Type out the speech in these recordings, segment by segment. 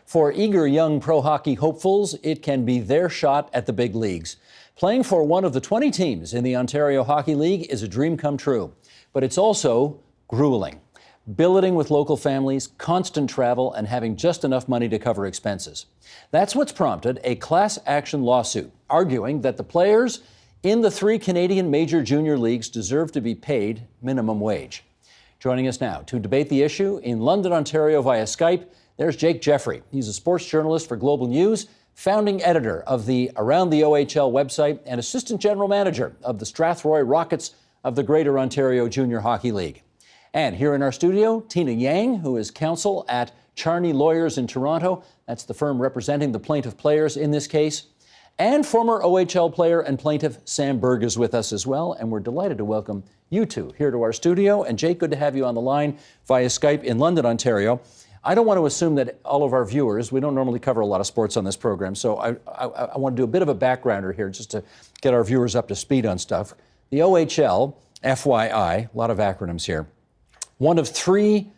For eager young pro hockey hopefuls, it can be their shot at the big leagues. Playing for one of the 20 teams in the Ontario Hockey League is a dream come true, but it's also grueling. Billeting with local families, constant travel, and having just enough money to cover expenses. That's what's prompted a class action lawsuit arguing that the players in the 3 Canadian major junior leagues deserve to be paid minimum wage. Joining us now to debate the issue in London, Ontario via Skype, there's Jake Jeffrey. He's a sports journalist for Global News, founding editor of the Around the OHL website, and assistant general manager of the Strathroy Rockets of the Greater Ontario Junior Hockey League. And here in our studio, Tina Yang, who is counsel at Charney Lawyers in Toronto. That's the firm representing the plaintiff players in this case. And former OHL player and plaintiff Sam Berg is with us as well. And we're delighted to welcome you two here to our studio. And Jake, good to have you on the line via Skype in London, Ontario. I don't want to assume that all of our viewers, we don't normally cover a lot of sports on this program, so I want to do a bit of a backgrounder here just to get our viewers up to speed on stuff. The OHL, FYI, a lot of acronyms here, one of 3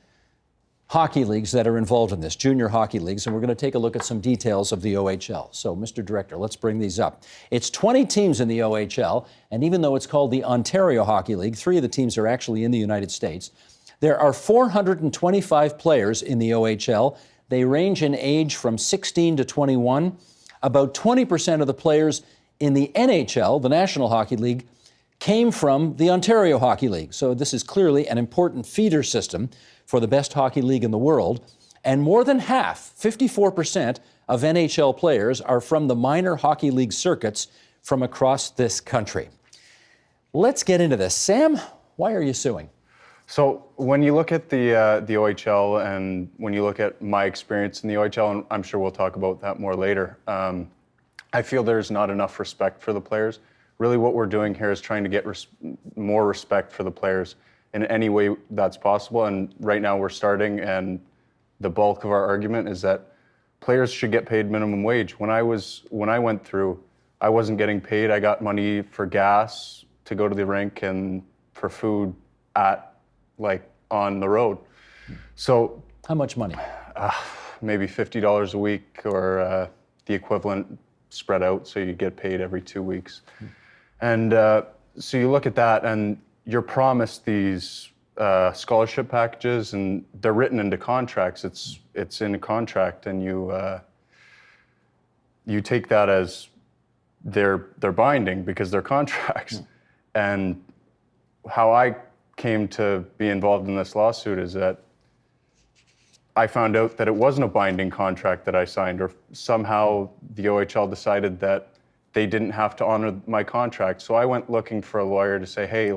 hockey leagues that are involved in this, junior hockey leagues, and we're going to take a look at some details of the OHL. So, Mr. Director, let's bring these up. It's 20 teams in the OHL, and even though it's called the Ontario Hockey League, 3 of the teams are actually in the United States. There are 425 players in the OHL. They range in age from 16 to 21. About 20% of the players in the NHL, the National Hockey League, came from the Ontario Hockey League. So this is clearly an important feeder system for the best hockey league in the world. And more than half, 54% of NHL players are from the minor hockey league circuits from across this country. Let's get into this. Sam, why are you suing? So when you look at the OHL and when you look at my experience in the OHL, and I'm sure we'll talk about that more later, I feel there's not enough respect for the players. Really what we're doing here is trying to get more respect for the players in any way that's possible. And right now we're starting, and the bulk of our argument is that players should get paid minimum wage. When I went through, I wasn't getting paid. I got money for gas to go to the rink and for food on the road. So how much money? Maybe $50 a week, or the equivalent spread out, so you get paid every 2 weeks. And so you look at that, and you're promised these scholarship packages, and they're written into contracts. It's in a contract, and you take that as they're binding because they're contracts. And how I came to be involved in this lawsuit is that I found out that it wasn't a binding contract that I signed, or somehow the OHL decided that they didn't have to honor my contract. So I went looking for a lawyer to say, hey,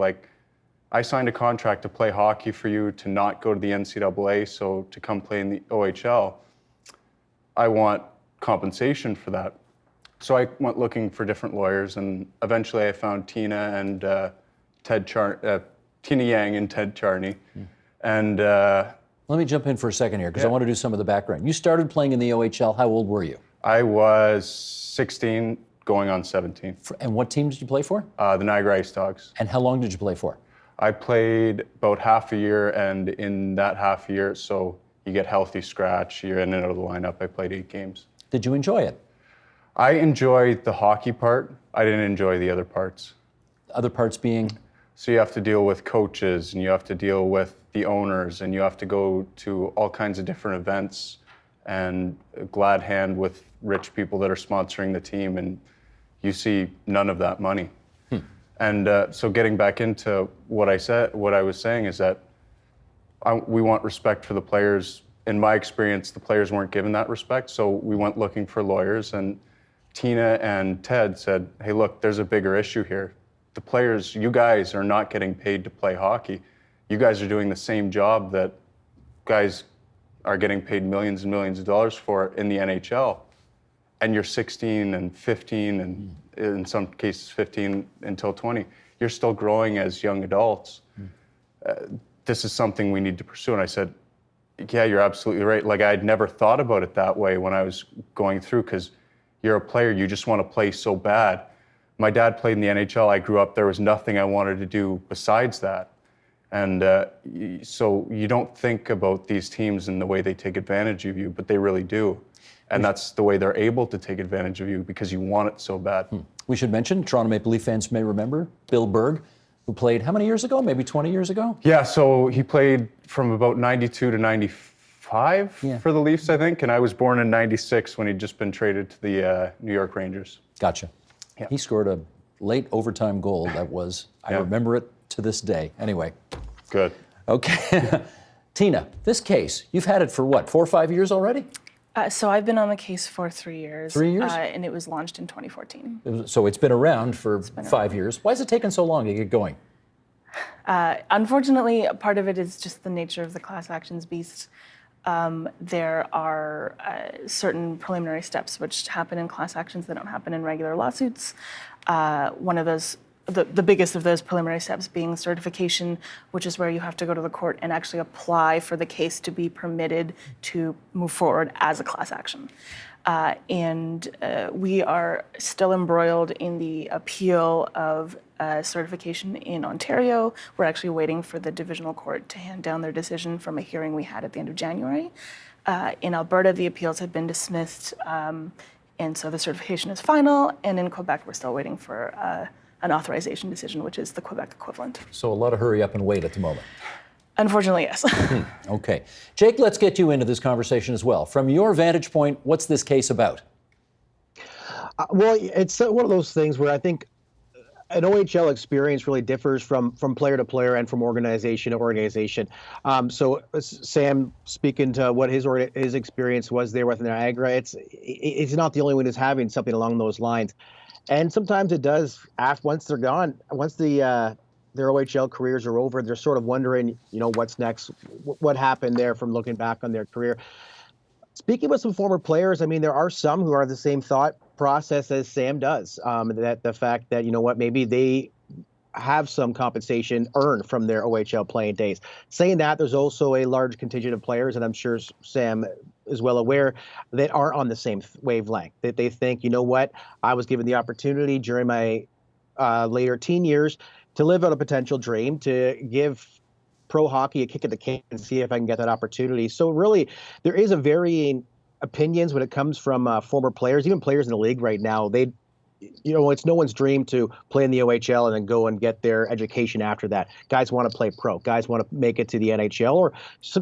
I signed a contract to play hockey for you, to not go to the NCAA, so to come play in the OHL, I want compensation for that. So I went looking for different lawyers, and eventually I found Tina and Tina Yang and Ted Charney. And let me jump in for a second here, because I want to do some of the background. You started playing in the OHL. How old were you? I was 16, going on 17. And what team did you play for? The Niagara Ice Dogs. And how long did you play for? I played about half a year, and in that half a year, so you get healthy scratch, you're in and out of the lineup, I played 8 games. Did you enjoy it? I enjoyed the hockey part. I didn't enjoy the other parts. Other parts being? So you have to deal with coaches, and you have to deal with the owners, and you have to go to all kinds of different events and glad hand with rich people that are sponsoring the team, and you see none of that money. And so getting back into what I was saying is that we want respect for the players. In my experience, the players weren't given that respect, so we went looking for lawyers, and Tina and Ted said, hey, look, there's a bigger issue here. The players, you guys are not getting paid to play hockey. You guys are doing the same job that guys are getting paid millions and millions of dollars for in the NHL. And you're 16 and 15, and in some cases 15 until 20. You're still growing as young adults. This is something we need to pursue. And I said, yeah, you're absolutely right. I'd never thought about it that way when I was going through, because you're a player, you just want to play so bad. My dad played in the NHL. I grew up, there was nothing I wanted to do besides that. And so you don't think about these teams and the way they take advantage of you, but they really do. And that's the way they're able to take advantage of you because you want it so bad. We should mention, Toronto Maple Leaf fans may remember, Bill Berg, who played how many years ago? Maybe 20 years ago? Yeah, so he played from about 92 to 95 for the Leafs, I think. And I was born in 96 when he'd just been traded to the New York Rangers. Gotcha. Yeah. He scored a late overtime goal that was, I remember it to this day. Anyway. Good. Okay. Tina, this case, you've had it for what, 4 or 5 years already? So I've been on the case for 3 years. 3 years? And it was launched in 2014. So it's been around for 5 years. Why has it taken so long to get going? Unfortunately, part of it is just the nature of the class actions beast. There are certain preliminary steps which happen in class actions that don't happen in regular lawsuits. One of those, the biggest of those preliminary steps being certification, which is where you have to go to the court and actually apply for the case to be permitted to move forward as a class action. We are still embroiled in the appeal of certification in Ontario. We're actually waiting for the divisional court to hand down their decision from a hearing we had at the end of January. In Alberta, the appeals have been dismissed, and so the certification is final. And in Quebec, we're still waiting for an authorization decision, which is the Quebec equivalent. So a lot of hurry up and wait at the moment. Unfortunately, yes. Okay. Jake, let's get you into this conversation as well. From your vantage point, what's this case about? Well, it's one of those things where I think an OHL experience really differs from player to player and from organization to organization. So Sam, speaking to what his experience was there with Niagara, it's not the only one who's having something along those lines. And sometimes it does, once they're gone, once their OHL careers are over, they're sort of wondering, what's next, what happened there from looking back on their career. Speaking with some former players, I mean, there are some who are the same thought process as Sam does, that the fact that, maybe they have some compensation earned from their OHL playing days. Saying that, there's also a large contingent of players, and I'm sure Sam is well aware, that aren't on the same wavelength, that they think, I was given the opportunity during my later teen years to live out a potential dream, to give pro hockey a kick at the can and see if I can get that opportunity. So really, there is a varying opinions when it comes from former players, even players in the league right now. It's no one's dream to play in the OHL and then go and get their education after that. Guys want to play pro. Guys want to make it to the NHL or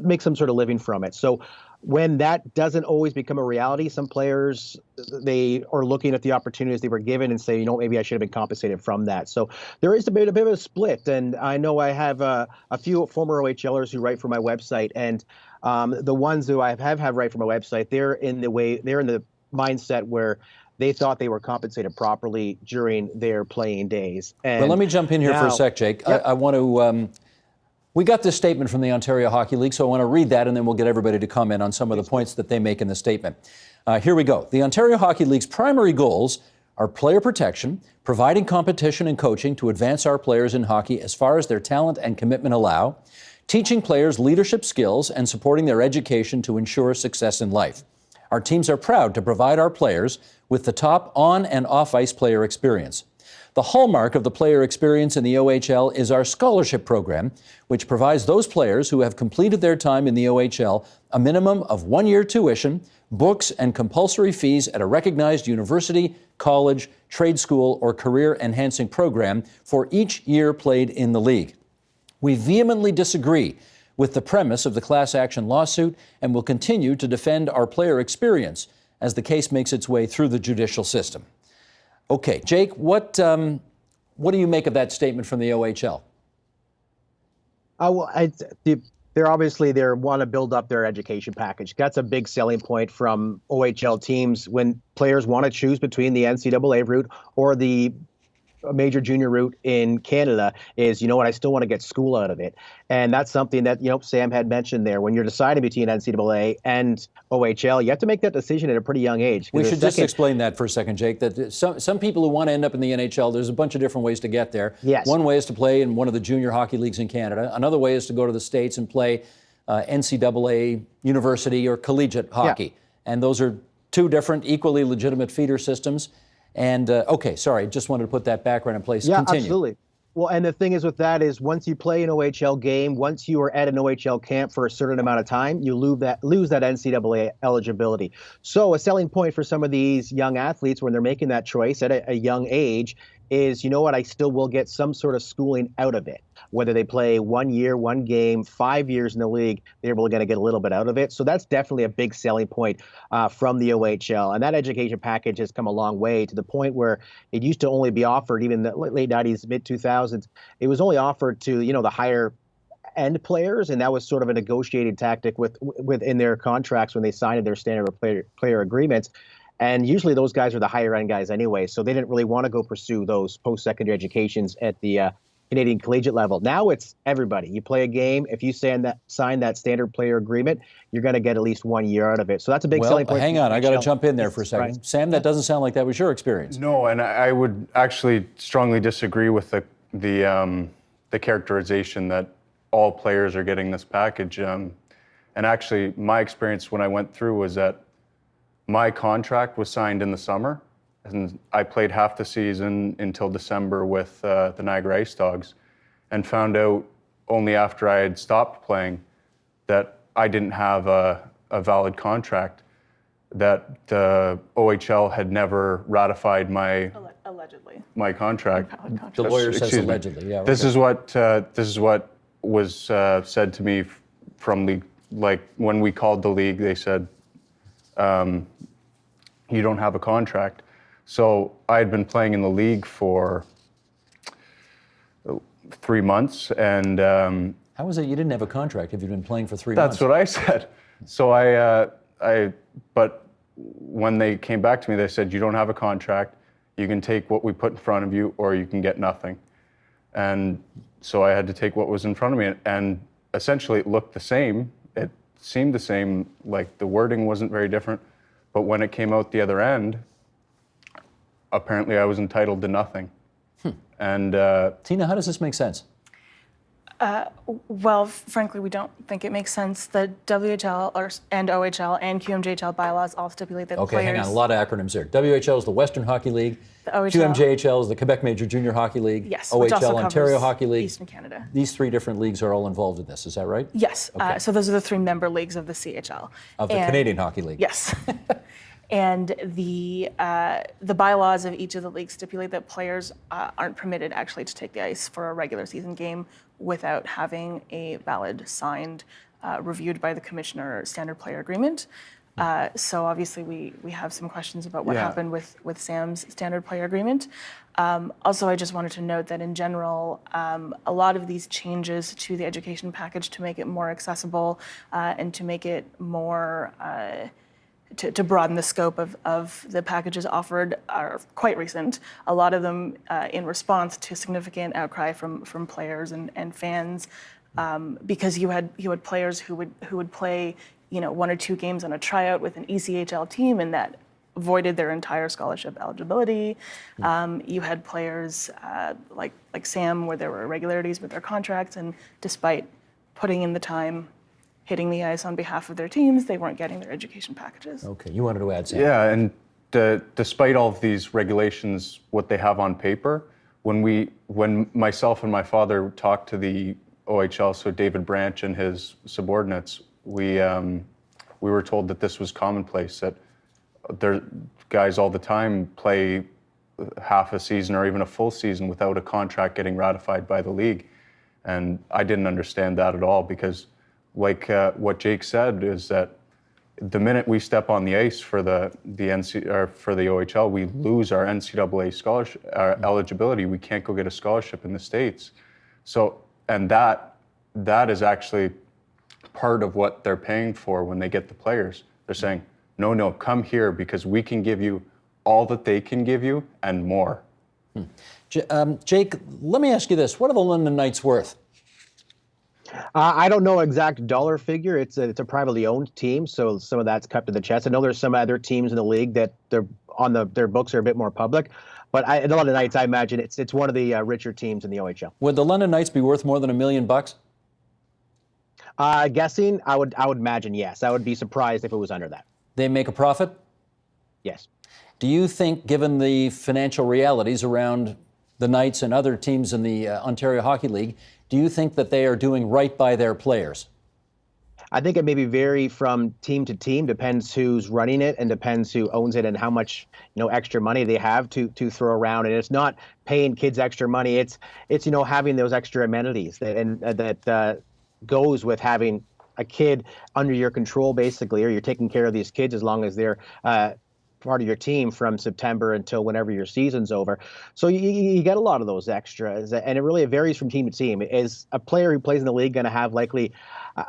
make some sort of living from it. So when that doesn't always become a reality, some players, they are looking at the opportunities they were given and say, maybe I should have been compensated from that. So there is a bit of a split. And I know I have a few former OHLers who write for my website, and the ones who I have write for my website, they're in the mindset where they thought they were compensated properly during their playing days. And well, let me jump in here for a sec, Jake. Yep. I want to. We got this statement from the Ontario Hockey League, so I want to read that, and then we'll get everybody to comment on some of the points that they make in the statement. Here we go. The Ontario Hockey League's primary goals are player protection, providing competition and coaching to advance our players in hockey as far as their talent and commitment allow, teaching players leadership skills, and supporting their education to ensure success in life. Our teams are proud to provide our players with the top on- and off-ice player experience. The hallmark of the player experience in the OHL is our scholarship program, which provides those players who have completed their time in the OHL a minimum of 1-year tuition, books, and compulsory fees at a recognized university, college, trade school, or career-enhancing program for each year played in the league. We vehemently disagree with the premise of the class action lawsuit and will continue to defend our player experience as the case makes its way through the judicial system. Okay, Jake, what do you make of that statement from the OHL? They're obviously want to build up their education package. That's a big selling point from OHL teams when players want to choose between the NCAA route or the major junior route in Canada is, I still want to get school out of it. And that's something that, Sam had mentioned there. When you're deciding between NCAA and OHL, you have to make that decision at a pretty young age. We should just explain that for a second, Jake, that some people who want to end up in the NHL, there's a bunch of different ways to get there. Yes. One way is to play in one of the junior hockey leagues in Canada. Another way is to go to the States and play NCAA university or collegiate hockey. Yeah. And those are two different, equally legitimate feeder systems. And, okay, sorry, just wanted to put that background in place. Yeah, Continue. absolutely. Well, and the thing is with that is once you play an OHL game, once you are at an OHL camp for a certain amount of time, you lose that NCAA eligibility. So a selling point for some of these young athletes when they're making that choice at a young age is, you know what, I still will get some sort of schooling out of it. Whether they play 1 year, one game, 5 years in the league, they're going to get a little bit out of it. So that's definitely a big selling point from the OHL. And that education package has come a long way to the point where it used to only be offered, even the late 90s, mid 2000s, it was only offered to, the higher end players, and that was sort of a negotiated tactic within their contracts when they signed their standard player agreements. And usually those guys are the higher end guys anyway, so they didn't really want to go pursue those post-secondary educations at the Canadian collegiate level. Now it's everybody. You play a game, if you sign that standard player agreement, you're going to get at least 1 year out of it. So that's a big selling point. Hang on, I got to jump in there for a second. Right. Sam, that doesn't sound like that was your experience. No, and I would actually strongly disagree with the characterization that all players are getting this package. And actually, my experience when I went through was that my contract was signed in the summer, and I played half the season until December with the Niagara Ice Dogs, and found out only after I had stopped playing that I didn't have a valid contract, that the OHL had never ratified my contract. The lawyer says allegedly. Yeah. This is what was said to me from the when we called the league. They said, "You don't have a contract." So I had been playing in the league for 3 months, and how was it you didn't have a contract if you'd been playing for 3 months? That's what I said. So but when they came back to me, they said, "You don't have a contract. You can take what we put in front of you, or you can get nothing." And so I had to take what was in front of me, and essentially it looked the same. It seemed the same, like the wording wasn't very different. But when it came out the other end, apparently I was entitled to nothing. And Tina, how does this make sense? Well, frankly, we don't think it makes sense. The WHL and OHL and QMJHL bylaws all stipulate that Okay, players... hang on, a lot of acronyms here. WHL is the Western Hockey League. The OHL, QMJHL is the Quebec Major Junior Hockey League. Yes, which also OHL, covers Ontario Hockey League. Eastern Canada. These three different leagues are all involved in this, is that right? Yes, Okay. So those are the three member leagues of the CHL. Of the Canadian Hockey League. Yes. And the bylaws of each of the leagues stipulate that players aren't permitted actually to take the ice for a regular season game without having a valid, signed, reviewed by the commissioner standard player agreement. So obviously we have some questions about what happened with Sam's standard player agreement. Also, I just wanted to note that in general, a lot of these changes to the education package to make it more accessible and to make it more to broaden the scope of the packages offered are quite recent. A lot of them in response to significant outcry from players and fans, because you had players who would play 1 or 2 games on a tryout with an ECHL team, and that voided their entire scholarship eligibility. You had players like Sam, where there were irregularities with their contracts, and despite putting in the time, hitting the ice on behalf of their teams, they weren't getting their education packages. Okay, you wanted to add, Sam. Yeah, and despite all of these regulations, what they have on paper, when myself and my father talked to the OHL, so David Branch and his subordinates, we were told that this was commonplace, that guys all the time play half a season or even a full season without a contract getting ratified by the league. And I didn't understand that at all, because what Jake said is that the minute we step on the ice for the OHL, we lose our NCAA scholarship eligibility. We can't go get a scholarship in the States. So, and that is actually part of what they're paying for when they get the players. They're saying, no, come here, because we can give you all that they can give you and more. Jake, let me ask you this. What are the London Knights worth? I don't know exact dollar figure. It's a privately owned team, so some of that's cut to the chest. I know there's some other teams in the league that they're on their books are a bit more public, but the London Knights, I imagine it's one of the richer teams in the OHL. Would the London Knights be worth more than $1 million? Guessing, I would imagine yes. I would be surprised if it was under that. They make a profit? Yes. Do you think, given the financial realities around the Knights and other teams in the Ontario Hockey League, do you think that they are doing right by their players? I think it may vary from team to team, depends who's running it and depends who owns it and how much extra money they have to throw around. And it's not paying kids extra money; it's having those extra amenities that goes with having a kid under your control, basically, or you're taking care of these kids as long as they're part of your team from September until whenever your season's over. So you get a lot of those extras, and it varies from team to team. Is a player who plays in the league going to have likely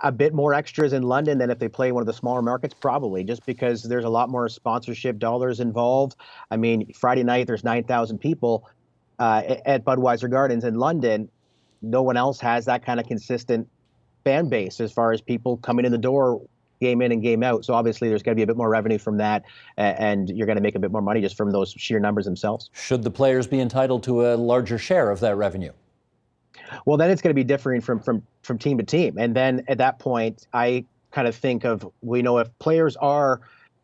a bit more extras in London than if they play in one of the smaller markets? Probably, just because there's a lot more sponsorship dollars involved. I mean, Friday night there's 9,000 people at Budweiser Gardens in London. No one else has that kind of consistent fan base as far as people coming in the door game in and game out. So obviously there's going to be a bit more revenue from that, and you're going to make a bit more money just from those sheer numbers themselves. Should the players be entitled to a larger share of that revenue? Well, then it's going to be differing from team to team. And then at that point, I kind of think of, if players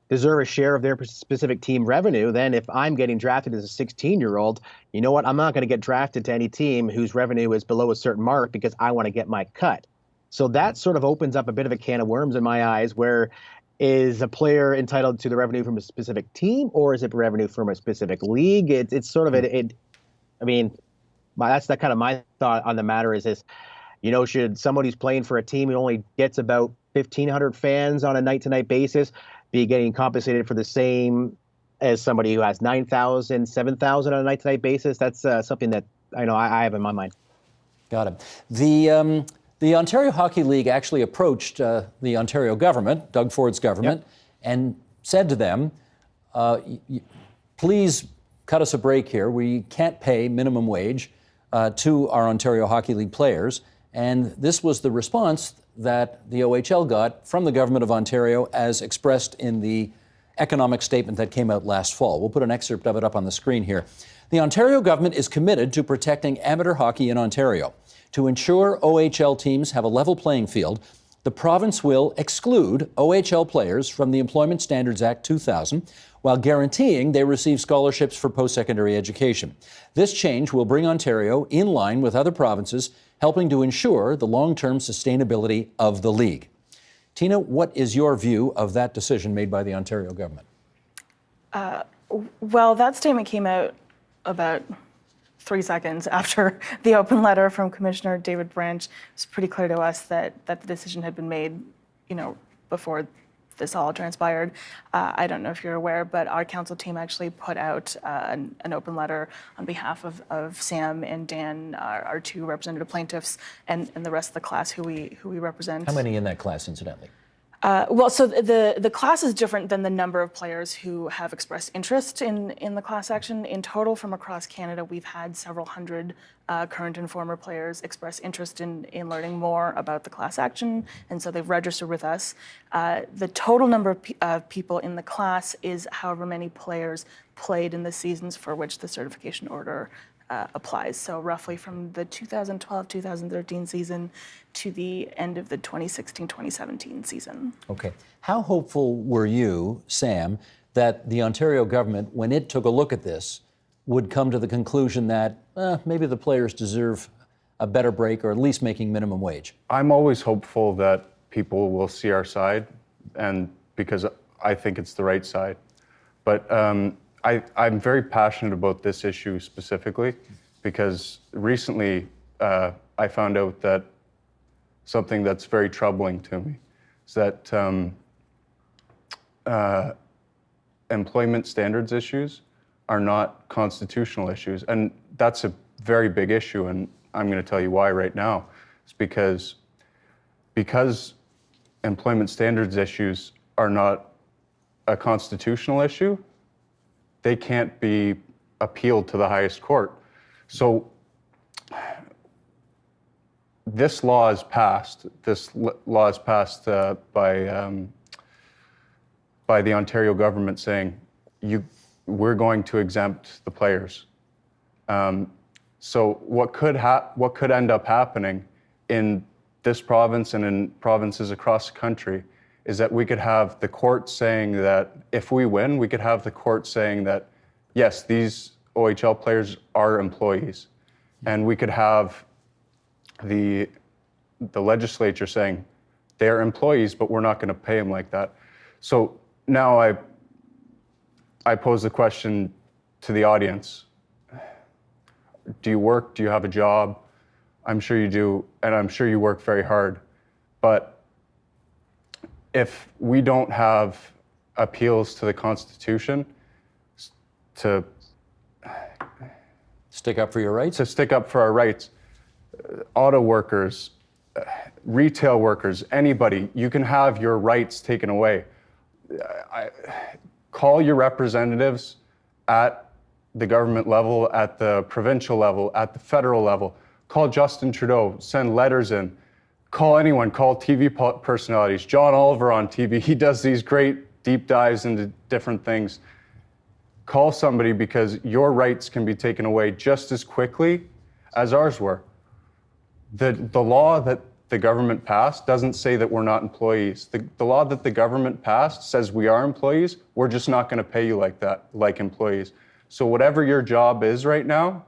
deserve a share of their specific team revenue, then if I'm getting drafted as a 16-year-old, you know what? I'm not going to get drafted to any team whose revenue is below a certain mark because I want to get my cut. So that sort of opens up a bit of a can of worms in my eyes, where is a player entitled to the revenue from a specific team, or is it revenue from a specific league? It's sort of that's that kind of my thought on the matter is should somebody who's playing for a team who only gets about 1,500 fans on a night-to-night basis be getting compensated for the same as somebody who has 9,000, 7,000 on a night-to-night basis? That's something that I know I have in my mind. Got it. The Ontario Hockey League actually approached the Ontario government, Doug Ford's government, and said to them, please cut us a break here. We can't pay minimum wage to our Ontario Hockey League players. And this was the response that the OHL got from the government of Ontario as expressed in the economic statement that came out last fall. We'll put an excerpt of it up on the screen here. The Ontario government is committed to protecting amateur hockey in Ontario. To ensure OHL teams have a level playing field, the province will exclude OHL players from the Employment Standards Act 2000 while guaranteeing they receive scholarships for post-secondary education. This change will bring Ontario in line with other provinces, helping to ensure the long-term sustainability of the league. Tina, what is your view of that decision made by the Ontario government? Well, that statement came out about 3 seconds after the open letter from Commissioner David Branch. It was pretty clear to us that the decision had been made, before this all transpired. I don't know if you're aware, but our council team actually put out an open letter on behalf of Sam and Dan, our two representative plaintiffs, and the rest of the class who we represent. How many in that class, incidentally? So the class is different than the number of players who have expressed interest in the class action. In total, from across Canada, we've had several hundred current and former players express interest in learning more about the class action, and so they've registered with us. The total number of people in the class is however many players played in the seasons for which the certification order applies. So roughly from the 2012-2013 season to the end of the 2016-2017 season. Okay. How hopeful were you, Sam, that the Ontario government, when it took a look at this, would come to the conclusion that maybe the players deserve a better break or at least making minimum wage? I'm always hopeful that people will see our side, and because I think it's the right side. But I'm very passionate about this issue specifically because recently I found out that something that's very troubling to me is that employment standards issues are not constitutional issues. And that's a very big issue, and I'm going to tell you why right now. It's because employment standards issues are not a constitutional issue, they can't be appealed to the highest court. So this law is passed. This law is passed by the Ontario government saying we're going to exempt the players. So what could end up happening in this province and in provinces across the country is that we could have the court saying that if we win, we could have the court saying that, yes, these OHL players are employees. And we could have the legislature saying they're employees, but we're not going to pay them like that. So now I pose the question to the audience. Do you work? Do you have a job? I'm sure you do, and I'm sure you work very hard. But if we don't have appeals to the Constitution to Stick up for your rights? to stick up for our rights, auto workers, retail workers, anybody, you can have your rights taken away. Call your representatives at the government level, at the provincial level, at the federal level. Call Justin Trudeau, send letters in. Call anyone, call TV personalities. John Oliver on TV, he does these great deep dives into different things. Call somebody, because your rights can be taken away just as quickly as ours were. The law that the government passed doesn't say that we're not employees. The law that the government passed says we are employees. We're just not going to pay you like that, like employees. So whatever your job is right now,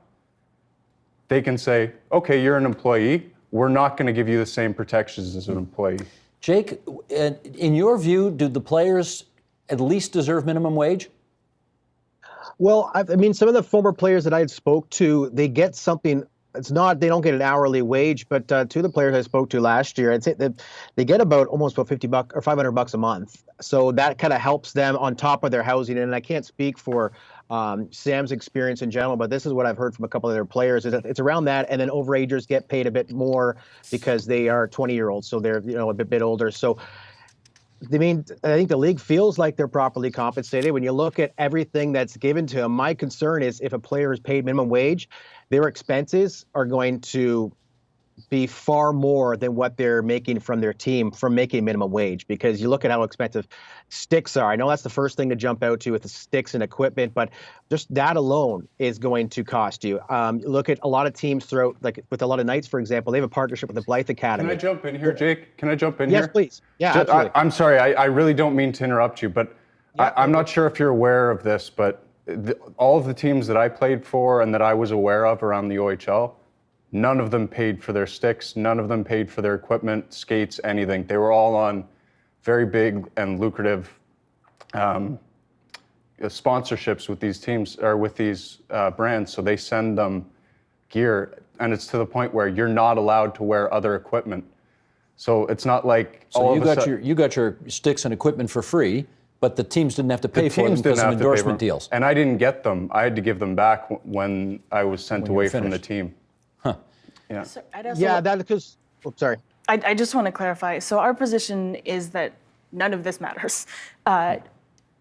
they can say, okay, you're an employee. We're not going to give you the same protections as an employee. Jake, in your view, do the players at least deserve minimum wage? Well, I mean, some of the former players that I had spoke to, they get something. It's not, they don't get an hourly wage, but two of the players I spoke to last year, I'd say that they get almost about $50 or $500 a month. So that kind of helps them on top of their housing. And I can't speak for Sam's experience in general, but this is what I've heard from a couple of their players, is that it's around that. And then overagers get paid a bit more because they are 20-year-olds. So they're, a bit older. So I mean, I think the league feels like they're properly compensated. When you look at everything that's given to them, my concern is if a player is paid minimum wage, their expenses are going to be far more than what they're making from their team from making minimum wage, because you look at how expensive sticks are. I know that's the first thing to jump out to with the sticks and equipment, but just that alone is going to cost you. Look at a lot of teams throughout, like with a lot of Knights, for example, they have a partnership with the Blythe Academy. Can I jump in here, Jake? Can I jump in here? Yes, please. Yeah, absolutely. I'm sorry, I really don't mean to interrupt you, but I'm not sure if you're aware of this, but all of the teams that I played for and that I was aware of around the OHL, none of them paid for their sticks, none of them paid for their equipment, skates, anything. They were all on very big and lucrative sponsorships with these teams, or with these brands, so they send them gear, and it's to the point where you're not allowed to wear other equipment. So it's not like So you got your sticks and equipment for free, but the teams didn't have to pay for them because of endorsement deals. And I didn't get them. I had to give them back when I was sent away from the team. Huh. Yeah. So I'd also Yeah, that because, sorry. I just want to clarify. So our position is that none of this matters.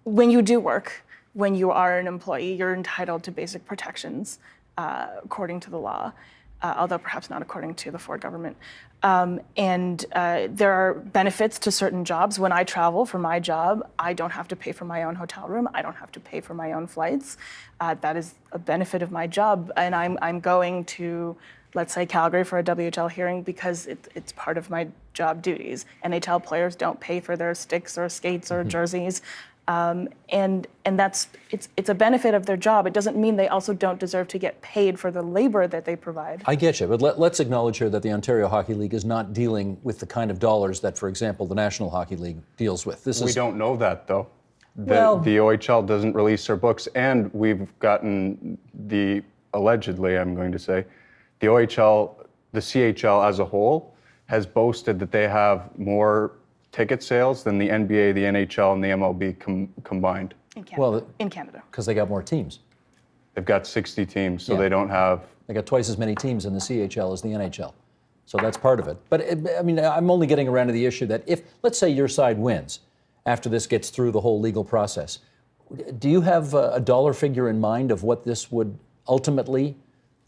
When you do work, when you are an employee, you're entitled to basic protections according to the law, although perhaps not according to the Ford government. And there are benefits to certain jobs. When I travel for my job, I don't have to pay for my own hotel room. I don't have to pay for my own flights. That is a benefit of my job. And I'm going to, let's say, Calgary for a WHL hearing because it's part of my job duties. NHL players don't pay for their sticks or skates or jerseys. And that's it's a benefit of their job. It doesn't mean they also don't deserve to get paid for the labor that they provide. I get you, but let's acknowledge here that the Ontario Hockey League is not dealing with the kind of dollars that, for example, the National Hockey League deals with. We don't know that, though. The OHL doesn't release their books, and we've gotten allegedly, I'm going to say, the OHL, the CHL as a whole, has boasted that they have more ticket sales than the NBA, the NHL, and the MLB combined. In Canada. In Canada. Because they got more teams. They've got 60 teams, so they don't have... They got twice as many teams in the CHL as the NHL. So that's part of it. But, I mean, I'm only getting around to the issue that if, let's say your side wins after this gets through the whole legal process, do you have a dollar figure in mind of what this would ultimately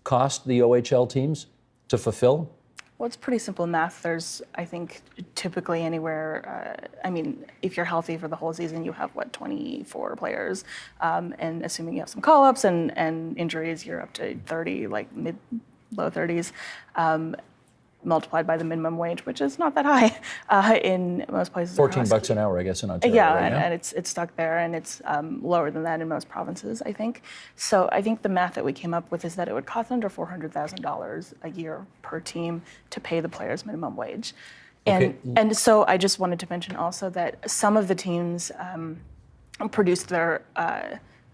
cost the OHL teams to fulfill? Well, it's pretty simple math. There's, I think, typically anywhere, if you're healthy for the whole season, you have, 24 players. And assuming you have some call-ups and injuries, you're up to 30, like low 30s. multiplied by the minimum wage, which is not that high in most places. $14 an hour, I guess, in Ontario. Yeah, right and it's stuck there, and it's lower than that in most provinces, I think. So I think the math that we came up with is that it would cost under $400,000 a year per team to pay the players minimum wage. And so I just wanted to mention also that some of the teams produced their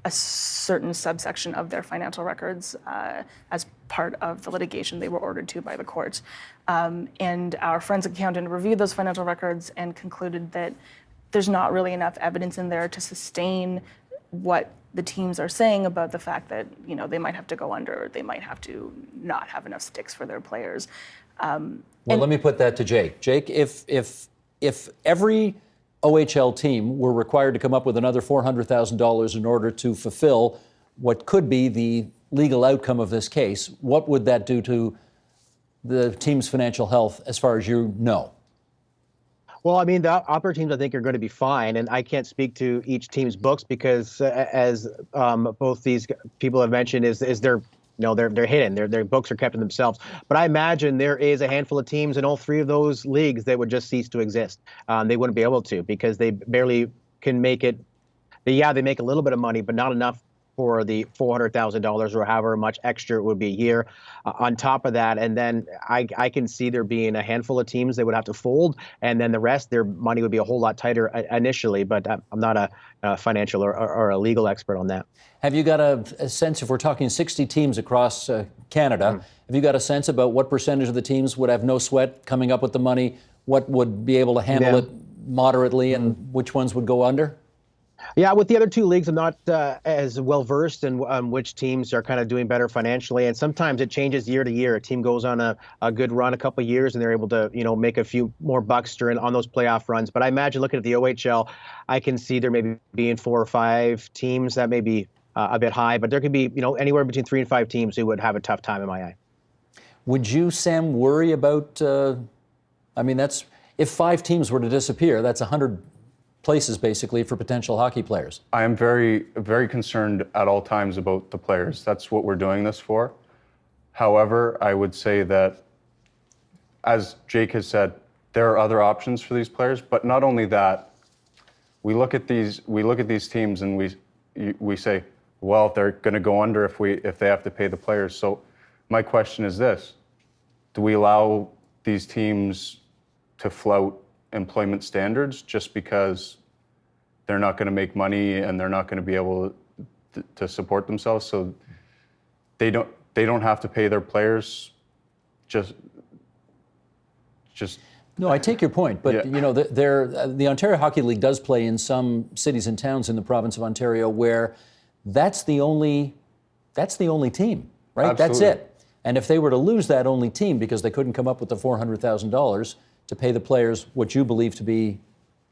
a certain subsection of their financial records as part of the litigation they were ordered to by the court. And our forensic accountant reviewed those financial records and concluded that there's not really enough evidence in there to sustain what the teams are saying about the fact that, you know, they might have to go under, or they might have to not have enough sticks for their players. Well, let me put that to Jake. Jake, if every OHL team were required to come up with another $400,000 in order to fulfill what could be the legal outcome of this case, what would that do to the team's financial health as far as you know? Well, I mean, the upper teams I think are going to be fine, and I can't speak to each team's books because, as both these people have mentioned, is they're they're hidden. Their books are kept to themselves. But I imagine there is a handful of teams in all three of those leagues that would just cease to exist. They wouldn't be able to because they barely can make it. They make a little bit of money, but not enough for the $400,000 or however much extra it would be a year on top of that. And then I can see there being a handful of teams that would have to fold, and then the rest, their money would be a whole lot tighter initially. But I'm not a financial or a legal expert on that. Have you got a sense, if we're talking 60 teams across Canada, have you got a sense about what percentage of the teams would have no sweat coming up with the money, what would be able to handle it moderately, and which ones would go under? Yeah, with the other two leagues, I'm not as well versed in which teams are kind of doing better financially, and sometimes it changes year to year. A team goes on a good run a couple of years, and they're able to make a few more bucks on those playoff runs. But I imagine looking at the OHL, I can see there maybe being 4 or 5 teams. That may be a bit high, but there could be anywhere between 3 and 5 teams who would have a tough time in my eye. Would you, Sam, worry about? That's if 5 teams were to disappear, that's 100 places basically for potential hockey players. I am very, very concerned at all times about the players. That's what we're doing this for. However, I would say that, as Jake has said, there are other options for these players. But not only that, we look at these teams and we say, well, they're going to go under if they have to pay the players. So my question is this: do we allow these teams to flout employment standards just because they're not going to make money and they're not going to be able to support themselves, so they don't have to pay their players just No, I take your point, but the Ontario Hockey League does play in some cities and towns in the province of Ontario where that's the only team, right? Absolutely. That's it. And if they were to lose that only team because they couldn't come up with the $400,000 to pay the players what you believe to be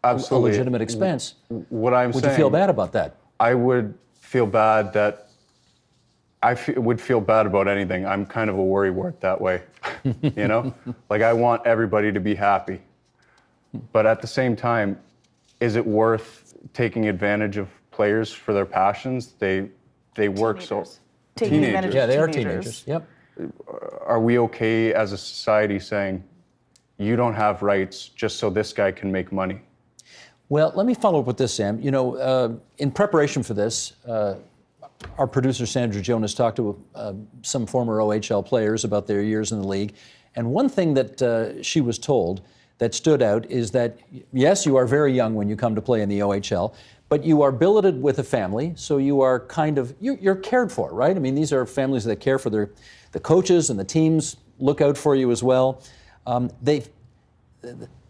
Absolutely. a legitimate expense, would you feel bad about that? I would feel bad that would feel bad about anything. I'm kind of a worrywart that way, Like, I want everybody to be happy. But at the same time, is it worth taking advantage of players for their passions? They work so... Teenagers. Yeah, they are teenagers. Yep. Are we okay as a society saying, you don't have rights just so this guy can make money? Well, let me follow up with this, Sam. In preparation for this, our producer, Sandra Jonas, talked to some former OHL players about their years in the league. And one thing that she was told that stood out is that, yes, you are very young when you come to play in the OHL, but you are billeted with a family, so you are you're cared for, right? I mean, these are families that care for the coaches, and the teams look out for you as well. A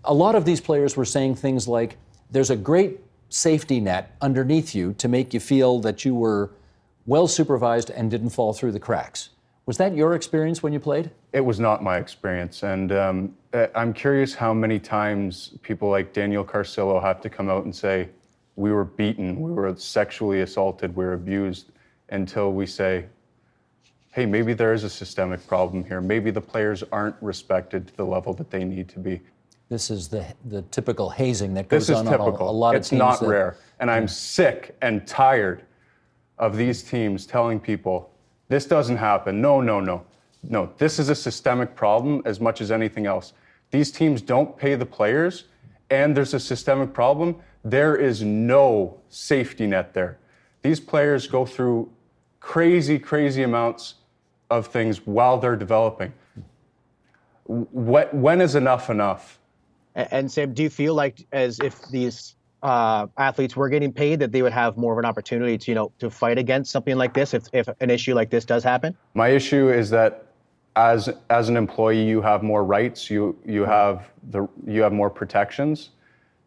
lot of these players were saying things like, there's a great safety net underneath you to make you feel that you were well supervised and didn't fall through the cracks. Was that your experience when you played? It was not my experience. And I'm curious how many times people like Daniel Carcillo have to come out and say, we were beaten, we were sexually assaulted, we were abused, until we say, hey, maybe there is a systemic problem here. Maybe the players aren't respected to the level that they need to be. This is the typical hazing that goes on typical. A lot of it's teams. It's not rare. And I'm sick and tired of these teams telling people, this doesn't happen. No. No, this is a systemic problem as much as anything else. These teams don't pay the players, and there's a systemic problem. There is no safety net there. These players go through crazy, crazy amounts of things while they're developing. When is enough enough? And Sam, do you feel like as if these athletes were getting paid, that they would have more of an opportunity to, to fight against something like this if an issue like this does happen? My issue is that as an employee, you have more rights. You have more protections.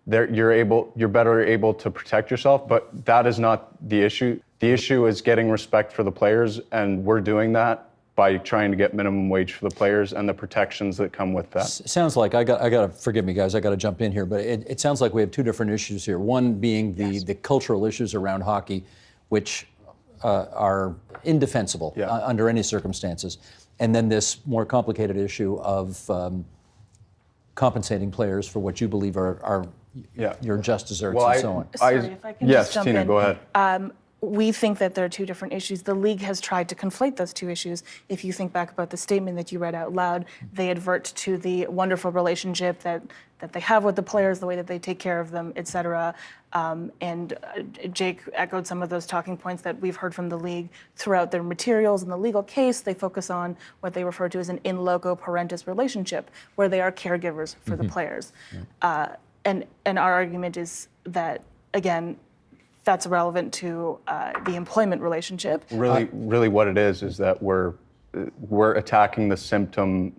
You're better able to protect yourself, but that is not the issue. The issue is getting respect for the players, and we're doing that by trying to get minimum wage for the players and the protections that come with that. Sounds like I got to forgive me, guys. I got to jump in here, but it sounds like we have two different issues here. One being the cultural issues around hockey, which are indefensible under any circumstances, and then this more complicated issue of compensating players for what you believe are your just desserts and so on. Sorry, if I can just jump Tina, in. go ahead. We think that there are two different issues. The league has tried to conflate those two issues. If you think back about the statement that you read out loud, they advert to the wonderful relationship that they have with the players, the way that they take care of them, et cetera. And Jake echoed some of those talking points that we've heard from the league throughout their materials. In the legal case, they focus on what they refer to as an in loco parentis relationship, where they are caregivers for the players. And our argument is that, again, that's relevant to the employment relationship. Really what it is that we're attacking the symptom.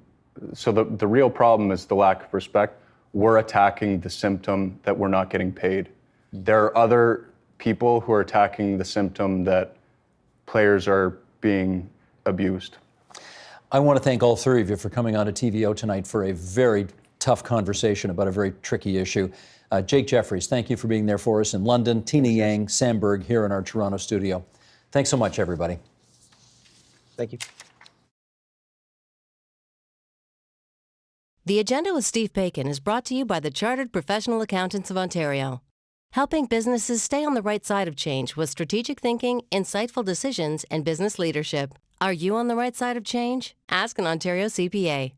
So the real problem is the lack of respect. We're attacking the symptom that we're not getting paid. There are other people who are attacking the symptom that players are being abused. I want to thank all three of you for coming on to TVO tonight for a very tough conversation about a very tricky issue. Jake Jeffries, thank you for being there for us in London. Tina Yang, Sam Berg here in our Toronto studio. Thanks so much, everybody. Thank you. The Agenda with Steve Paikin is brought to you by the Chartered Professional Accountants of Ontario, helping businesses stay on the right side of change with strategic thinking, insightful decisions, and business leadership. Are you on the right side of change? Ask an Ontario CPA.